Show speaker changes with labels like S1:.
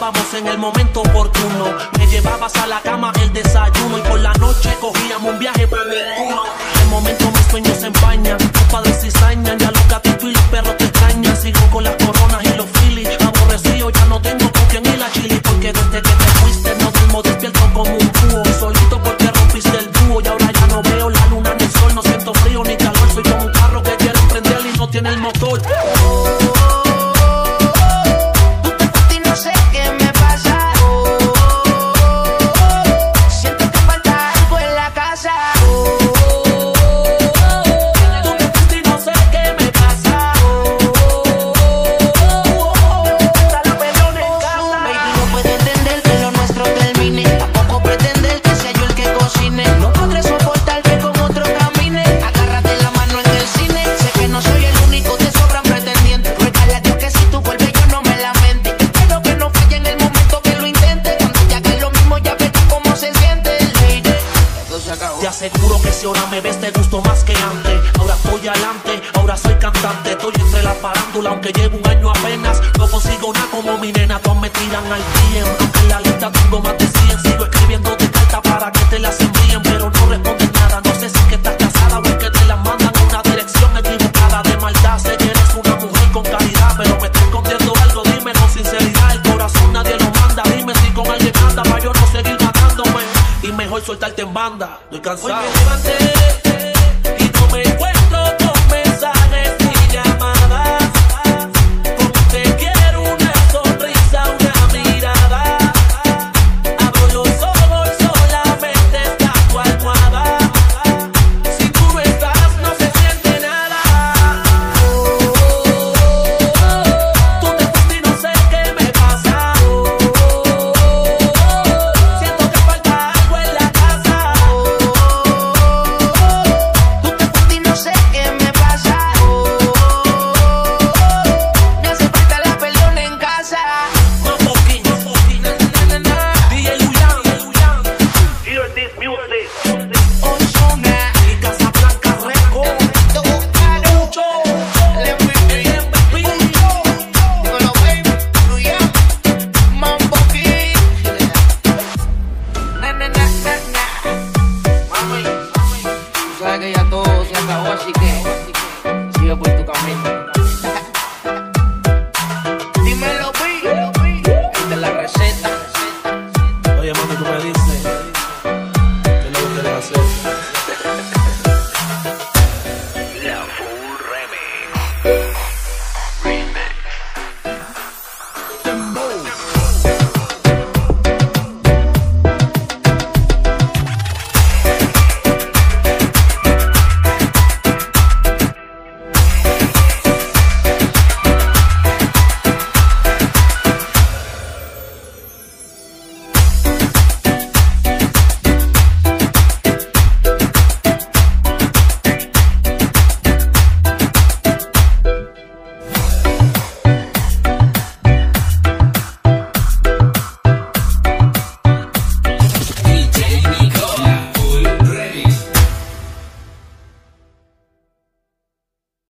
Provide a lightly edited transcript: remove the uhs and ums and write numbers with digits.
S1: hablábamos en el momento oportuno. Me llevabas a la cama el desayuno y por la noche cogíamos un viaje para Neptuno. De momento mis sueños se empañan, tus padres cizañan, ya los gatitos y los perros te extrañan. Sigo con las coronas y los filis, aborrecido ya no tengo con quien ir la chili. Porque desde que te fuiste no duermo despierto como un búho. Solito porque rompiste el dúo y ahora ya no veo la luna ni el sol. No siento frío ni calor, soy como un carro que quiere emprender y no tiene el motor. Te aseguro que si ahora me ves te gusto más que antes. Ahora estoy adelante, ahora soy cantante. Estoy entre la farándula aunque llevo un año apenas. No consigo nada como mi nena, todos me tiran al DM. Aunque en la lista tengo más de 100. Sigo escribiendo de carta para que te las envíen, pero no responden nada. No sé si es que estás casada o es que te las mandan a una dirección equivocada. De maldad sé que eres una mujer con calidad, pero me estás escondiendo algo, dime con sinceridad. El corazón nadie lo manda, dime si con alguien anda para yo no seguir matándome y mejor soltarte en banda. Estoy cansado. Hoy me levanté